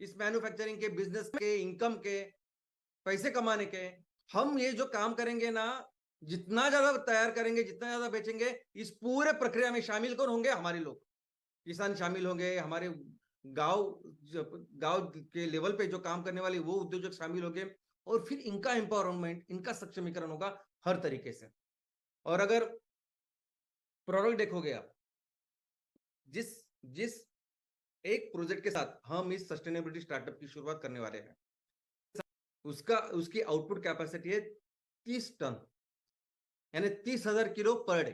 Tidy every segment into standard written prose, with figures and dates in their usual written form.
इस मैन्युफैक्चरिंग के, बिजनेस के, इनकम के, पैसे कमाने के। हम ये जो काम करेंगे ना, जितना ज्यादा तैयार करेंगे, जितना ज्यादा बेचेंगे, इस पूरे प्रक्रिया में शामिल कौन होंगे? हमारे लोग, किसान शामिल होंगे, हमारे गांव गांव के लेवल पे जो काम करने वाले वो उद्योजक शामिल होंगे, और फिर इनका एम्पावरमेंट, इनका सक्षमीकरण होगा हर तरीके से। और अगर प्रोडक्ट देखोगे आप, जिस जिस एक प्रोजेक्ट के साथ हम इस सस्टेनेबिलिटी स्टार्टअप की शुरुआत करने वाले हैं, उसकी आउटपुट कैपेसिटी है 30 टन, यानी 30,000 किलो पर डे।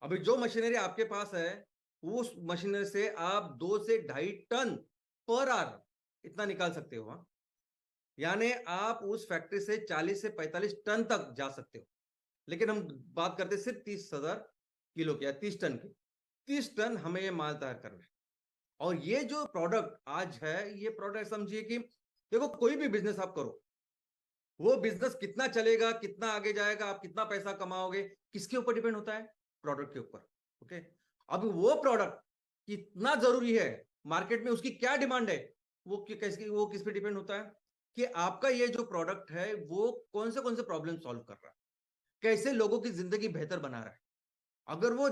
अभी जो मशीनरी आपके पास है, उस मशीनरी से आप 2 से 2.5 टन पर आवर इतना निकाल सकते हो। यानी आप उस फैक्ट्री से 40 से 45 टन तक जा सकते हो। लेकिन हम बात करते सिर्फ 30,000 किलो की या 30 टन की। 30 टन हमें ये माल तैयार करना है। और ये जो प्रोडक्ट आज है, ये प्रोडक्ट समझिए कि देखो, कोई भी बिजनेस आप करो, वो बिजनेस कितना चलेगा, कितना आगे जाएगा, आप कितना पैसा कमाओगे, किसके ऊपर डिपेंड होता है? प्रोडक्ट के ऊपर। ओके, अब वो प्रोडक्ट कितना जरूरी है मार्केट में, उसकी क्या डिमांड है, वो किस पे डिपेंड होता है कि आपका ये जो प्रोडक्ट है वो कौन से प्रॉब्लम सॉल्व कर रहा है, कैसे लोगों की जिंदगी बेहतर बना रहा है। अगर वो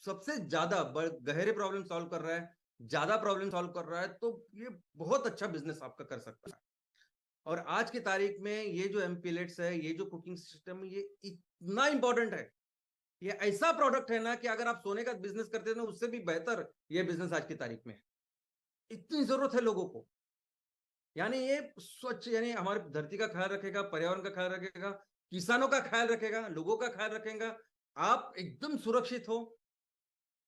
सबसे ज्यादा गहरे प्रॉब्लम सॉल्व कर रहा है, ज्यादा प्रॉब्लम सॉल्व कर रहा है, तो ये बहुत अच्छा बिजनेस आपका कर सकता है। और आज की तारीख में ये जो एमपीलेट्स है, ये जो कुकिंग सिस्टम, ये इतना इंपॉर्टेंट है। ये ऐसा प्रोडक्ट है ना कि अगर आप सोने का बिजनेस करते हैं ना, उससे भी बेहतर ये बिजनेस आज की तारीख में है। इतनी जरूरत है लोगों को। यानी ये स्वच्छ, यानी हमारी धरती का ख्याल रखेगा, पर्यावरण का ख्याल रखेगा, किसानों का ख्याल रखेगा, लोगों का ख्याल रखेगा, आप एकदम सुरक्षित हो।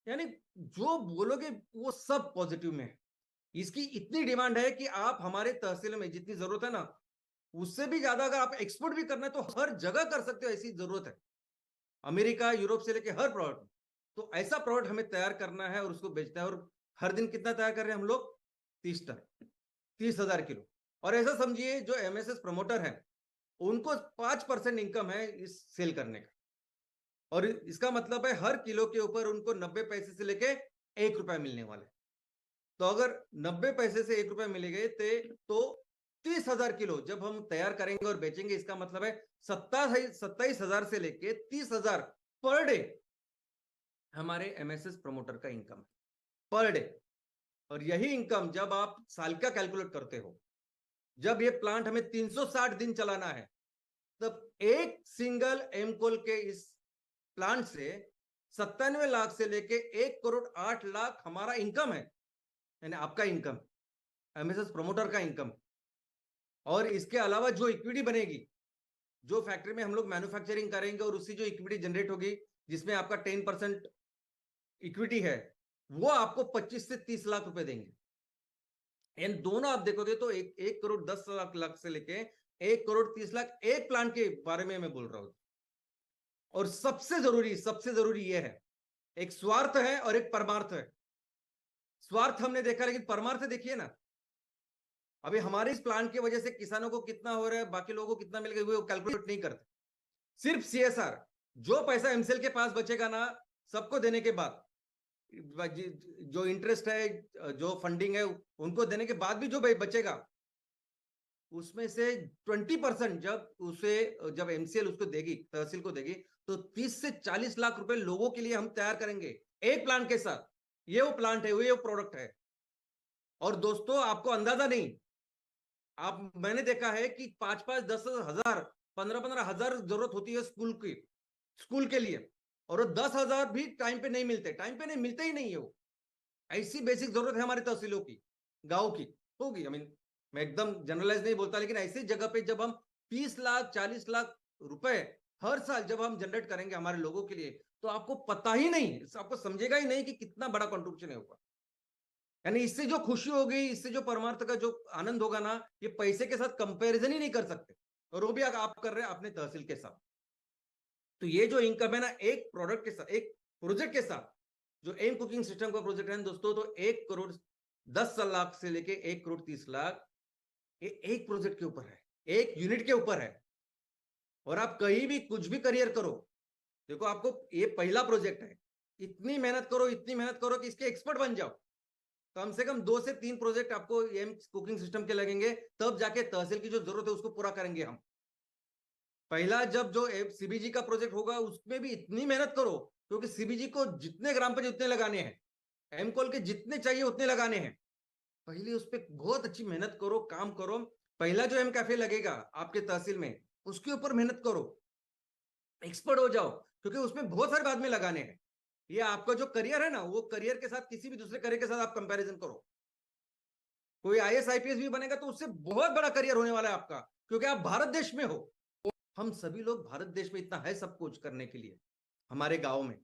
यानी जो बोलोगे वो सब पॉजिटिव में है। इसकी इतनी डिमांड है कि आप हमारे तहसील में जितनी जरूरत है ना, उससे भी ज्यादा अगर आप एक्सपोर्ट भी करना है तो हर जगह कर सकते हो, ऐसी जरूरत है। अमेरिका, यूरोप से लेके हर प्रोडक्ट। तो ऐसा प्रोडक्ट हमें तैयार करना है और उसको बेचना है। और हर दिन कितना तैयार कर रहे हैं हम लोग? 30 टन, 30,000 किलो। और ऐसा समझिए, जो एमएसएस प्रमोटर है, उनको 5% इनकम है इस सेल करने का। और इसका मतलब है हर किलो के ऊपर उनको 90 पैसे से लेके 1 रुपया मिलने वाला है। तो अगर 90 पैसे से 1 रुपया मिले गए थे, तो 30,000 किलो जब हम तैयार करेंगे और बेचेंगे, इसका मतलब है 27,000 से लेके 30,000 पर डे हमारे एमएसएस प्रमोटर का इनकम है, पर डे। और यही इनकम जब आप साल का कैलकुलेट करते हो, जब ये प्लांट हमें 360 दिन चलाना है, तब एक सिंगल एमकोल के इस प्लांट से 97 लाख से लेके 1,08,00,000 हमारा इनकम है, यानी आपका इनकम, एमएसएस प्रमोटर का इनकम। और इसके अलावा जो इक्विटी बनेगी, जो फैक्ट्री में हम लोग मैन्युफैक्चरिंग करेंगे और उससे जो इक्विटी जनरेट होगी, जिसमें आपका 10% इक्विटी है, वो आपको 25 से 30 लाख रुपए देंगे। इन दोनों आप देखोगे तो 1,10,00,000 से लेके 1,30,00,000 एक प्लांट के बारे में मैं बोल रहा हूं। और सबसे जरूरी यह है, एक स्वार्थ है और एक परमार्थ है। स्वार्थ हमने देखा, लेकिन परमार्थ देखिए ना, अभी हमारे इस प्लांट की वजह से किसानों को कितना हो रहा है, बाकी लोगों को कितना मिल गया, वो कैलकुलेट नहीं करते। सिर्फ सीएसआर, जो पैसा एमसीएल के पास बचेगा ना, सबको देने के बाद, जो इंटरेस्ट है, जो फंडिंग है, उनको देने के बाद भी जो बचेगा, उसमें से 20% जब एमसीएल उसको देगी, तहसील को देगी, तो 30 से 40 लाख रुपए लोगों के लिए हम तैयार करेंगे एक प्लांट के साथ। ये वो प्लांट है, ये वो प्रोडक्ट है। और दोस्तों, आपको अंदाजा नहीं, मैंने देखा है कि 5-5, 10,000, 15,000 जरूरत होती है स्कूल के लिए, और 10,000 भी टाइम पे नहीं मिलते, ही नहीं है वो। ऐसी बेसिक जरूरत है हमारी तहसीलों की, गांव की होगी। मैं एकदम जनरलाइज नहीं बोलता, लेकिन ऐसी जगह पे जब हम 30 लाख, 40 लाख रुपए हर साल जब हम जनरेट करेंगे हमारे लोगों के लिए, तो आपको पता ही नहीं, आपको समझेगा ही नहीं कि कितना बड़ा कंट्रीब्यूशन है होगा। यानी इससे जो खुशी होगी, इससे जो परमार्थ का जो आनंद होगा ना, ये पैसे के साथ कंपैरिजन ही नहीं कर सकते। और वो भी आप कर रहे हैं अपने तहसील के साथ। तो ये जो इनकम है ना, एक प्रोडक्ट के साथ, एक प्रोजेक्ट के साथ, जो एम कुकिंग सिस्टम का प्रोजेक्ट है दोस्तों, तो 1,10,00,000 से लेके 1,30,00,000 ये एक प्रोजेक्ट के ऊपर है, एक यूनिट के ऊपर है। और आप कहीं भी कुछ भी करियर करो, देखो, आपको ये पहला प्रोजेक्ट है, इतनी मेहनत करो, इतनी मेहनत करो कि इसके एक्सपर्ट बन जाओ। कम से कम 2 से 3 प्रोजेक्ट आपको एम कुकिंग सिस्टम के लगेंगे, तब जाके तहसील की जो जरूरत है उसको पूरा करेंगे हम। पहला जब जो सीबीजी का प्रोजेक्ट होगा उसमें भी इतनी मेहनत करो, क्योंकि सीबीजी को जितने ग्राम पंचायत उतने लगाने हैं, एमकोल के जितने चाहिए उतने लगाने हैं। पहले उस पर बहुत अच्छी मेहनत करो, काम करो। पहला जो एम कैफे लगेगा आपके तहसील में, उसके ऊपर मेहनत करो, एक्सपर्ट हो जाओ, क्योंकि उसमें बहुत सारे बाद में लगाने हैं। ये आपका जो करियर है ना, वो करियर के साथ किसी भी दूसरे करियर के साथ आप कंपैरिजन करो। कोई आईएएस आईपीएस भी बनेगा तो उससे बहुत बड़ा करियर होने वाला है आपका, क्योंकि आप भारत देश में हो। हम सभी लोग भारत देश में इतना है सब कुछ करने के लिए हमारे गांव में।